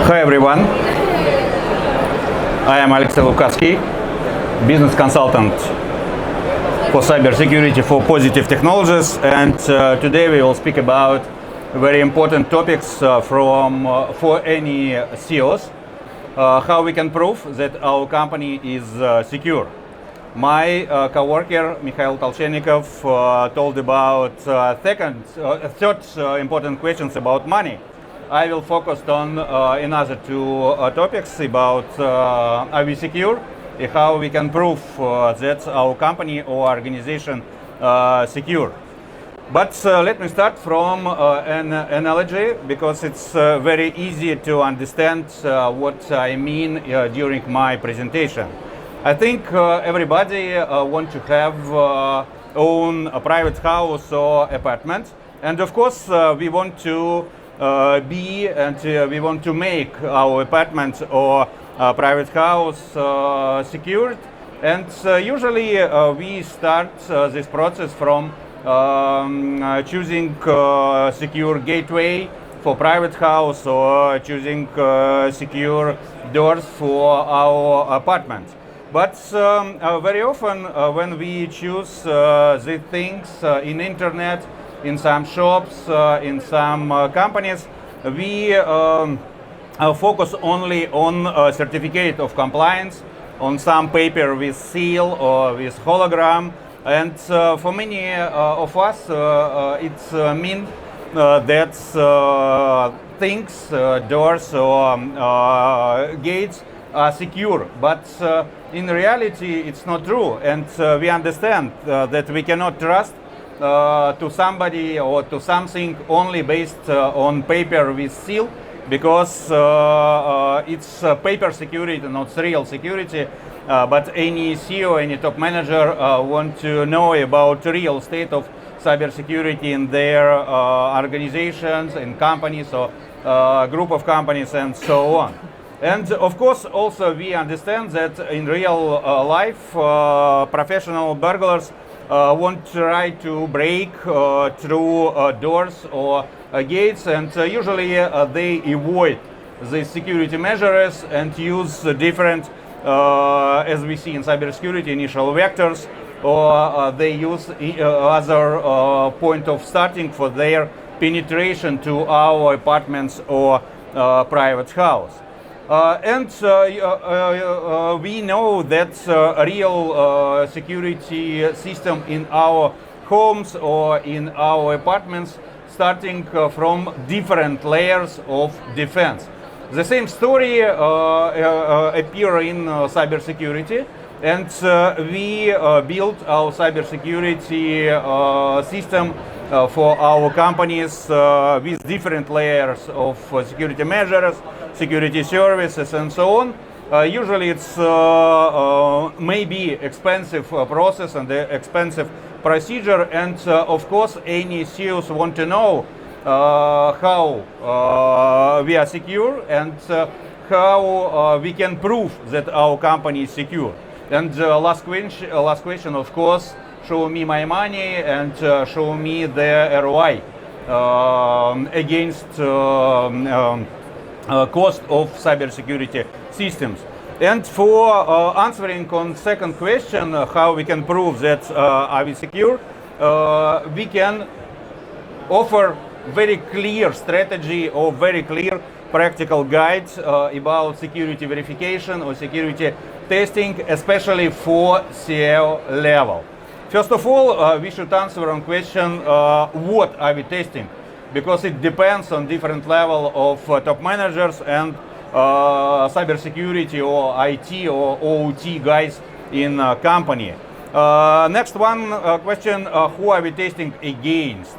Hi everyone, I am Alexey Lukatsky, business consultant for cybersecurity for Positive Technologies, and today we will speak about very important topics for any CEOs, how we can prove that our company is secure. My coworker Mikhail Tolchenikov told about third important questions about money. I will focus on another two topics about are we secure, how we can prove that our company or organization secure. But let me start from an analogy, because it's very easy to understand what I mean during my presentation. I think everybody wants to have own a private house or apartment, and of course we want to we want to make our apartment or private house secured, and usually we start this process from choosing secure gateway for private house or choosing secure doors for our apartment. But very often when we choose the things in internet, in some shops, in some companies, we focus only on certificate of compliance, on some paper with seal or with hologram, and for many of us it means that things, doors or gates are secure, but in reality it's not true, and we understand that we cannot trust to somebody or to something only based on paper with seal, because it's paper security, not real security. But any CEO, any top manager want to know about real state of cybersecurity in their organizations, in companies or group of companies, and so on. And of course also we understand that in real life professional burglars won't try to break through doors or gates, and usually they avoid the security measures and use different, as we see in cybersecurity, initial vectors, or they use other point of starting for their penetration to our apartments or private house. And we know that a real security system in our homes or in our apartments starting from different layers of defense. The same story appear in cybersecurity, and we built our cybersecurity system for our companies with different layers of security measures, security services, and so on. Usually it's maybe expensive process and expensive procedure, and of course any CEOs want to know how we are secure and how we can prove that our company is secure. And last question, of course, show me my money and show me the ROI against cost of cybersecurity systems. And for answering on second question, how we can prove that are we secure, we can offer very clear strategy or very clear practical guides about security verification or security testing, especially for CEO level. First of all, we should answer on question what are we testing, because it depends on different level of top managers and cybersecurity or IT or OT guys in company. Next one question, who are we testing against?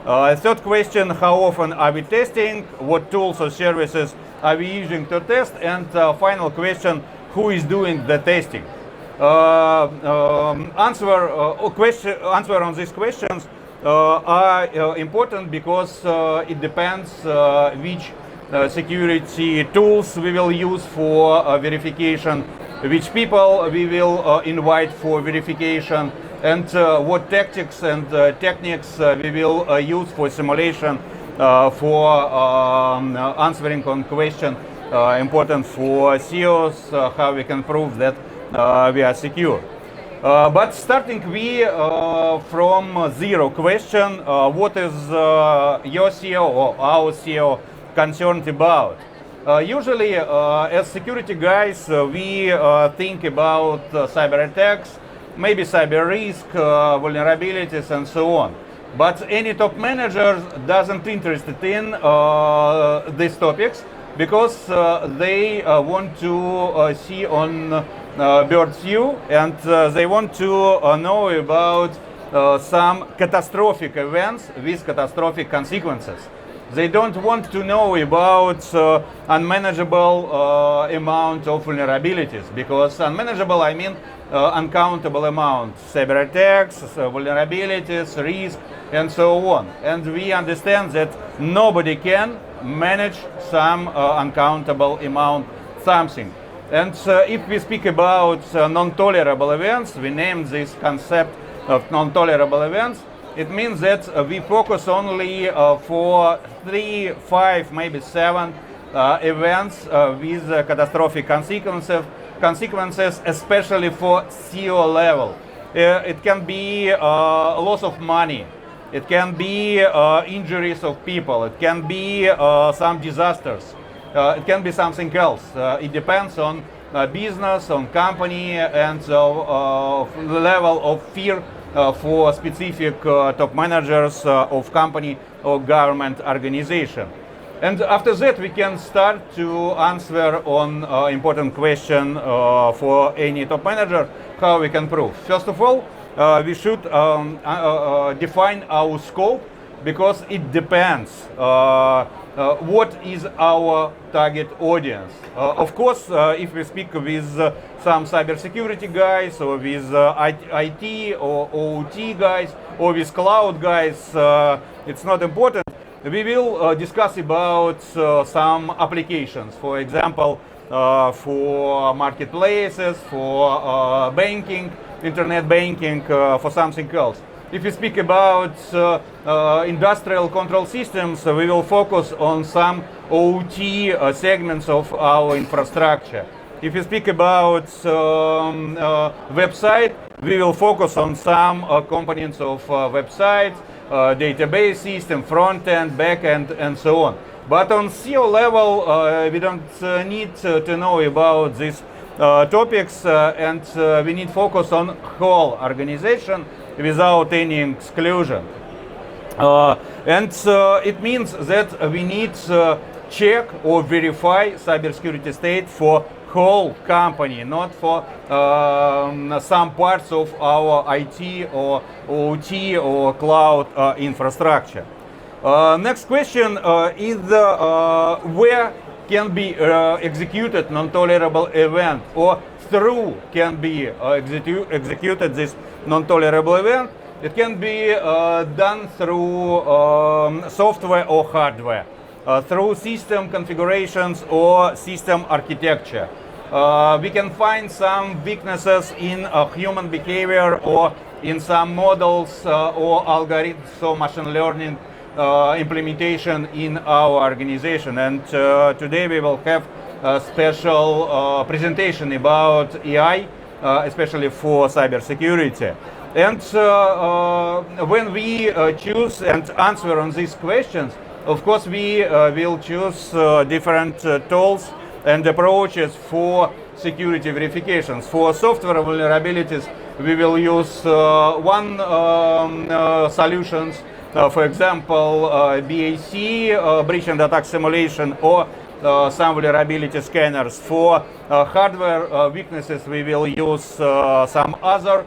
Third question, how often are we testing? What tools or services are we using to test? And final question, who is doing the testing? Answer on these questions are important, because it depends which security tools we will use for verification, which people we will invite for verification, and what tactics and techniques we will use for simulation for answering on question important for CEOs, how we can prove that we are secure. But starting from zero question, what is your CEO or our CEO concerned about? Usually, as security guys, we think about cyber attacks, maybe cyber risk, vulnerabilities, and so on. But any top manager doesn't interested in these topics because they want to see on bird's view, and they want to know about some catastrophic events with catastrophic consequences. They don't want to know about unmanageable amount of vulnerabilities, because unmanageable, I mean uncountable amount, cyber attacks, vulnerabilities, risk, and so on. And we understand that nobody can manage some uncountable amount something. And if we speak about non-tolerable events, we name this concept of non-tolerable events. It means that we focus only for 3, 5, maybe 7 events with catastrophic consequences, especially for CEO level. It can be loss of money. It can be injuries of people. It can be some disasters. It can be something else. It depends on business, on company, and the level of fear for specific top managers of company or government organization. And after that, we can start to answer on important question for any top manager, how we can prove. First of all, we should define our scope, because it depends what is our target audience. Of course, if we speak with some cybersecurity guys, or with IT or OT guys, or with cloud guys, it's not important. We will discuss about some applications, for example, for marketplaces, for banking, internet banking, for something else. If we speak about industrial control systems, we will focus on some OT segments of our infrastructure. If we speak about website, we will focus on some components of websites, database system, front end, back end, and so on. But on CEO level, we don't need to know about these topics, and we need focus on whole organization without any exclusion. It means that we need check or verify cybersecurity state for whole company, not for some parts of our IT or OT or cloud infrastructure. Next question is where can be executed non-tolerable event, or through can be executed this non-tolerable event. It can be done through software or hardware, through system configurations or system architecture. We can find some weaknesses in human behavior, or in some models or algorithms or machine learning implementation in our organization. And today we will have a special presentation about AI, especially for cybersecurity. And when we choose and answer on these questions, of course we will choose different tools and approaches for security verifications. For software vulnerabilities, we will use one solutions, for example, BAC, breach and attack simulation, or some vulnerability scanners. For hardware weaknesses, we will use some other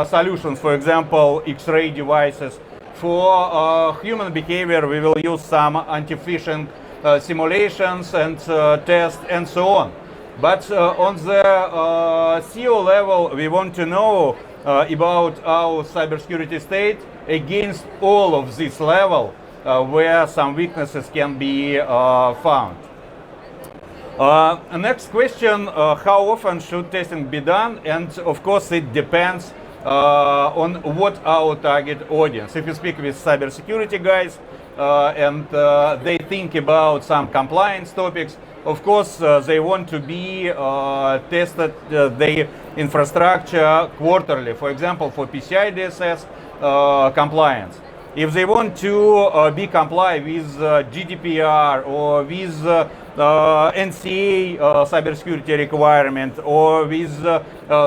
solutions, for example, X-ray devices. For human behavior, we will use some anti-phishing simulations and tests and so on. But on the CEO level, we want to know about our cybersecurity state against all of this level where some weaknesses can be found. Next question, how often should testing be done? And of course it depends on what our target audience. If you speak with cybersecurity guys, and they think about some compliance topics. Of course, they want to be tested their infrastructure quarterly. For example, for PCI DSS compliance. If they want to be comply with GDPR or with NCA cybersecurity requirement or with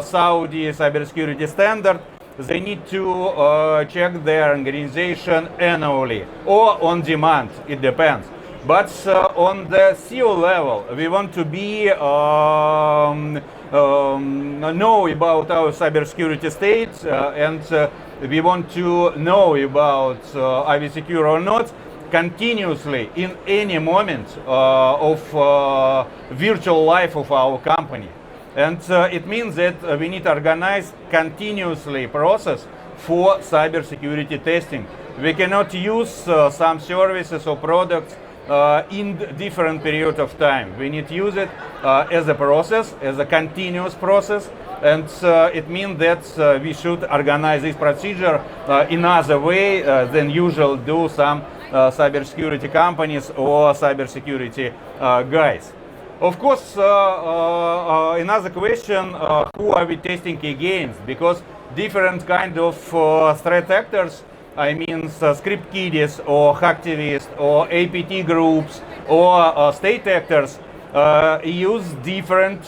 Saudi cybersecurity standard, they need to check their organization annually or on demand. It depends. But on the CEO level, we want to be know about our cybersecurity state, and we want to know about are we secure or not continuously in any moment of virtual life of our company. And it means that we need to organize continuously process for cybersecurity testing. We cannot use some services or products in different period of time. We need to use it as a process, as a continuous process, and it means that we should organize this procedure in other way than usual do some cybersecurity companies or cybersecurity guys. Of course, another question, who are we testing against? Because different kind of threat actors, I mean script kiddies or hacktivists or APT groups or state actors use different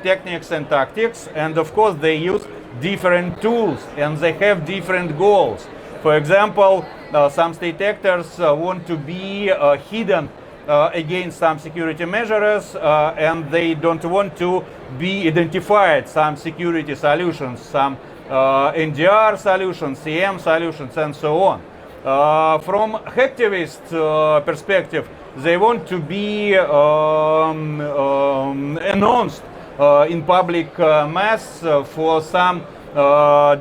techniques and tactics, and of course they use different tools and they have different goals. For example, some state actors want to be hidden against some security measures and they don't want to be identified some security solutions, some NDR solutions, CM solutions, and so on. From hacktivist perspective, they want to be announced in public mass for some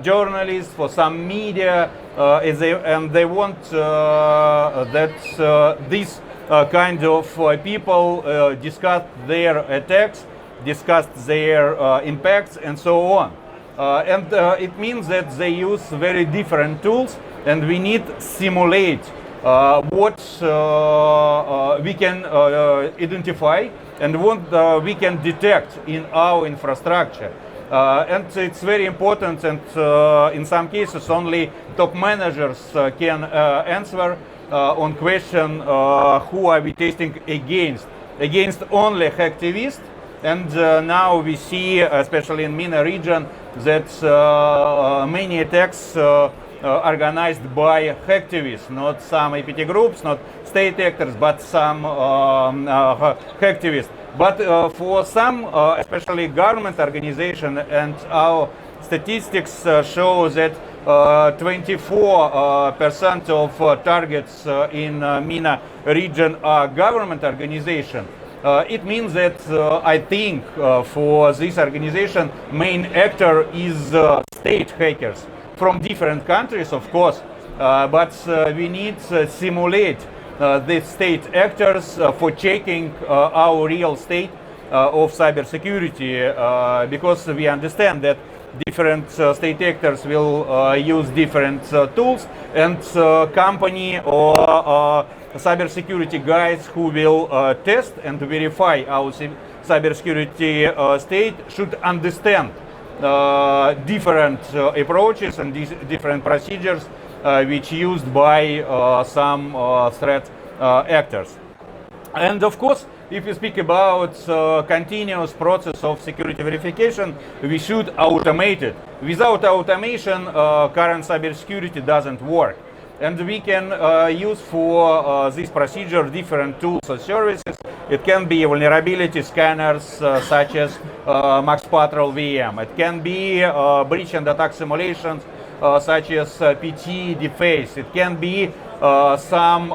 journalists, for some media, and they want that these kind of people discuss their attacks, discuss their impacts, and so on. And it means that they use very different tools, and we need to simulate what we can identify and what we can detect in our infrastructure. And it's very important, and in some cases only top managers can answer on question who are we testing against only hacktivists. And now we see, especially in MENA region, that many attacks organized by hacktivists, not some APT groups, not state actors, but some hacktivists. But for some, especially government organization, and our statistics show that 24% of targets in MENA region are government organization. It means that I think for this organization, main actor is state hackers from different countries, of course, but we need to simulate the state actors for checking our real state of cybersecurity, because we understand that different state actors will use different tools, and company or cybersecurity guys who will test and verify our cybersecurity state should understand different approaches and different procedures which used by some threat actors. And of course, if you speak about continuous process of security verification, we should automate it. Without automation, current cybersecurity doesn't work. And we can use for this procedure different tools or services. It can be vulnerability scanners such as Max Patrol VM. It can be breach and attack simulations such as PT Deface. It can be some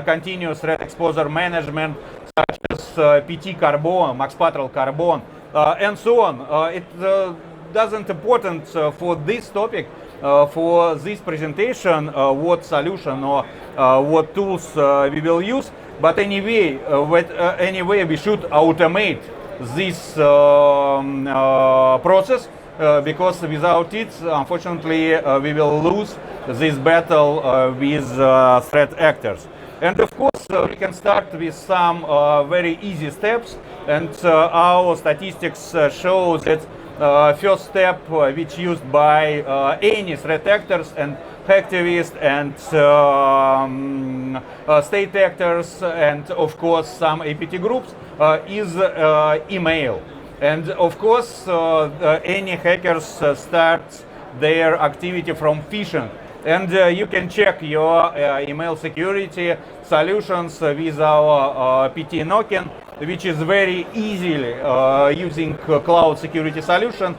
continuous threat exposure management such as PT Carbon, Max Patrol Carbon, and so on. It doesn't important for this topic, for this presentation, what solution or what tools we will use. But anyway, we should automate this process because without it, unfortunately, we will lose this battle with threat actors. And of course, we can start with some very easy steps, and our statistics show that first step which used by any threat actors and hacktivists and state actors and of course some APT groups is email. And of course any hackers start their activity from phishing. And you can check your email security solutions with our PT Nokin, which is very easily using cloud security solution.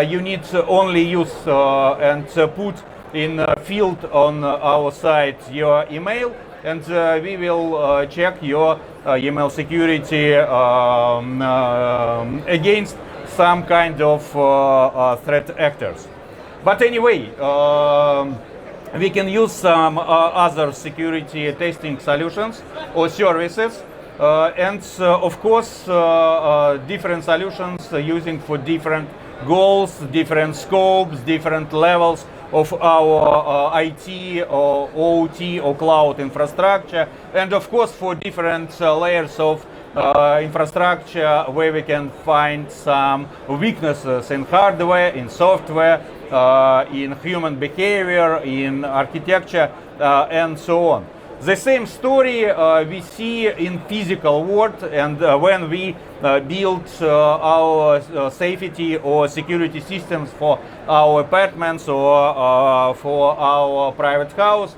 You need to only use and put in a field on our site your email, and we will check your email security against some kind of threat actors. But anyway, we can use some other security testing solutions or services, and of course different solutions using for different goals, different scopes, different levels of our IT or OT or cloud infrastructure, and of course for different layers of infrastructure where we can find some weaknesses in hardware, in software, in human behavior, in architecture, and so on. The same story we see in physical world, and when we build our safety or security systems for our apartments or for our private house,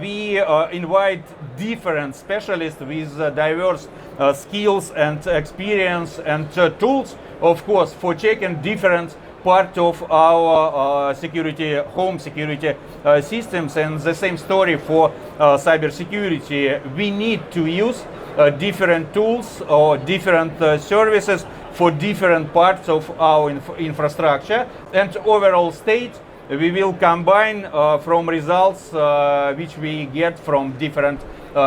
we invite different specialists with diverse skills and experience and tools, of course, for checking different part of our security, home security systems. And the same story for cyber security. We need to use different tools or different services for different parts of our infrastructure, and overall state we will combine from results which we get from different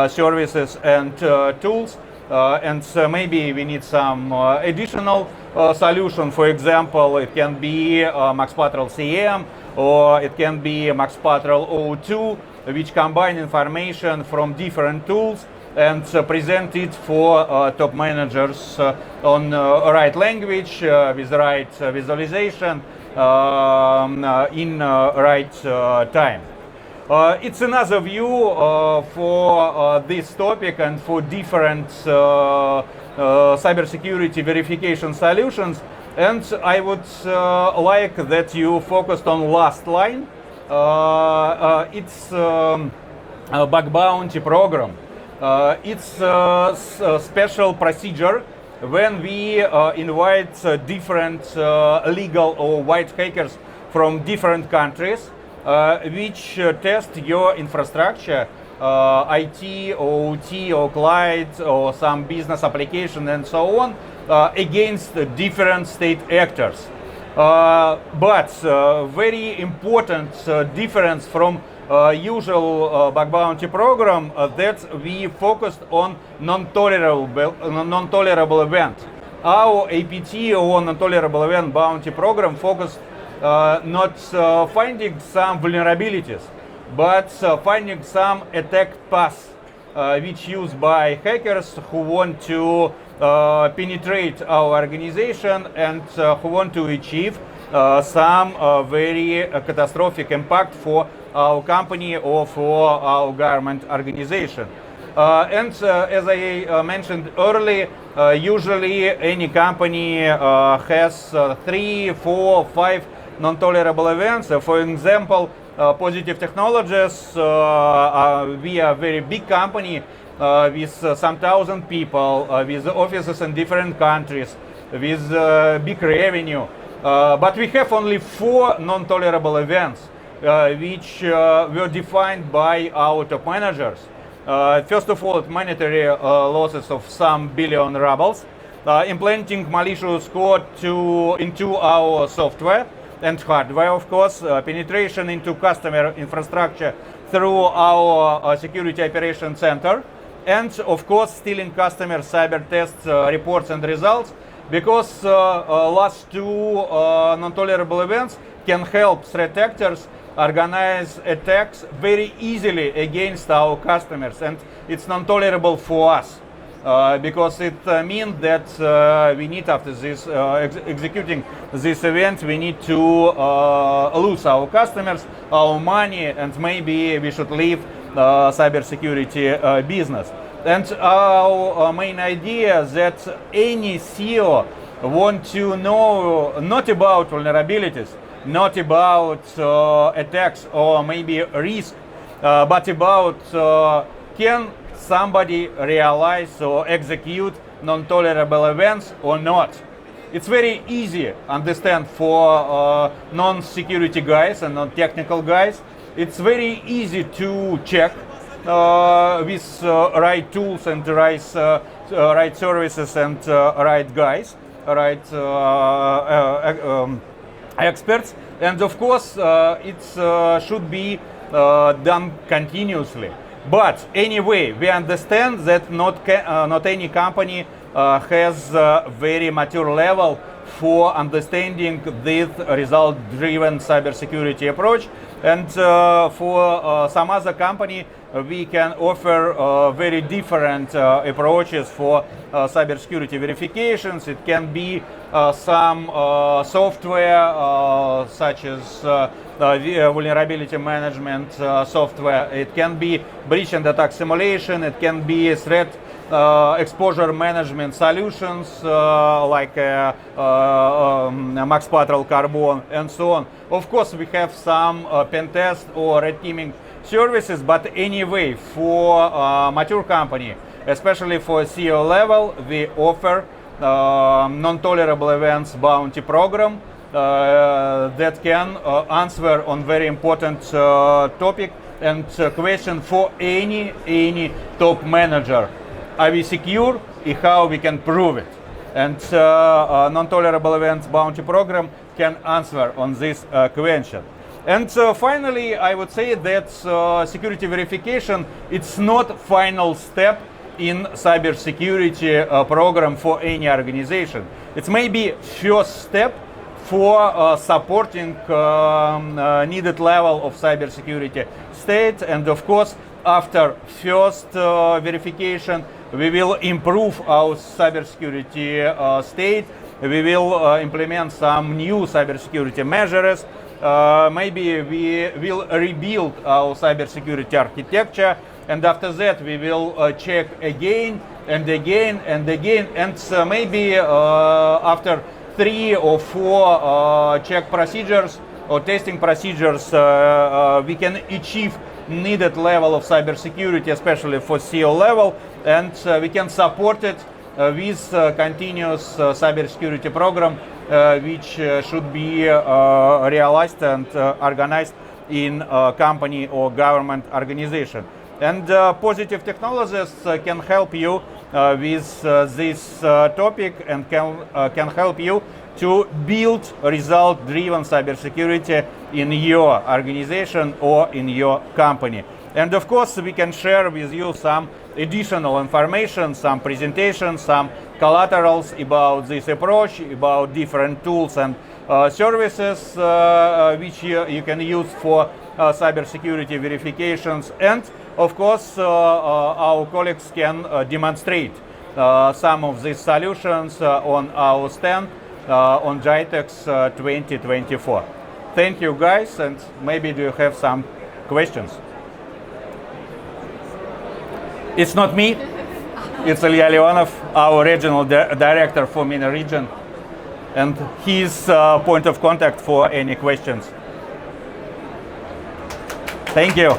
services and tools. And maybe we need some additional solution. For example, it can be Max Patrol CM, or it can be Max Patrol O2, which combine information from different tools and present it for top managers on right language, with right visualization, in right time. It's another view for this topic and for different cybersecurity verification solutions. And I would like that you focused on last line. It's a bug bounty program. It's a special procedure when we invite different legal or white hackers from different countries, which test your infrastructure, IT, OT, or client, or some business application, and so on, against different state actors. But very important difference from usual bug bounty program that we focused on non-tolerable event. Our APT or non-tolerable event bounty program focused not finding some vulnerabilities, but finding some attack paths which used by hackers who want to penetrate our organization and who want to achieve some very catastrophic impact for our company or for our government organization. And as I mentioned earlier, usually any company has 3, 4, 5 non-tolerable events. For example, Positive Technologies, we are a very big company with some thousand people, with offices in different countries, with big revenue. But we have only 4 non-tolerable events, which were defined by our top managers. First of all, monetary losses of some billion rubles, implanting malicious code into our software and hardware, of course, penetration into customer infrastructure through our security operations center, and of course stealing customer cyber test reports and results, because last two non-tolerable events can help threat actors organize attacks very easily against our customers, and it's non-tolerable for us. Because it means that we need, after this executing this event, we need to lose our customers, our money, and maybe we should leave cybersecurity business. And our main idea that any CEO want to know not about vulnerabilities, not about attacks or maybe risk, but about can somebody realize or execute non-tolerable events or not. It's very easy understand for non-security guys and non-technical guys. It's very easy to check with right tools and right services and right guys, right experts. And of course, it should be done continuously. But anyway, we understand that not any company has a very mature level for understanding this result-driven cybersecurity approach. And for some other company, we can offer very different approaches for cybersecurity verifications. It can be some software such as vulnerability management software. It can be breach and attack simulation. It can be threat exposure management solutions like Max Patrol Carbon and so on. Of course, we have some pen test or red teaming services, but anyway, for mature company, especially for CEO level, we offer non-tolerable events bounty program that can answer on very important topic and question for any top manager. Are we secure? And how we can prove it? And non-tolerable events bounty program can answer on this question. And finally, I would say that security verification, it's not final step in cybersecurity program for any organization. It's maybe first step for supporting needed level of cybersecurity state. And of course, after first verification, we will improve our cybersecurity state. We will implement some new cybersecurity measures. Maybe we will rebuild our cybersecurity architecture, and after that we will check again and again and again, and maybe after 3 or 4 check procedures or testing procedures, we can achieve needed level of cybersecurity, especially for CEO level, and we can support it with continuous cybersecurity program, which should be realized and organized in a company or government organization. And Positive Technologies can help you with this topic and can help you to build result-driven cybersecurity in your organization or in your company. And of course, we can share with you some additional information, some presentations, some collaterals about this approach, about different tools and services which you can use for cybersecurity verifications. And of course, our colleagues can demonstrate some of these solutions on our stand on GITEX 2024. Thank you, guys, and maybe do you have some questions? It's not me, it's Ilya Leonov, our regional director for MENA region, and he's point of contact for any questions. Thank you.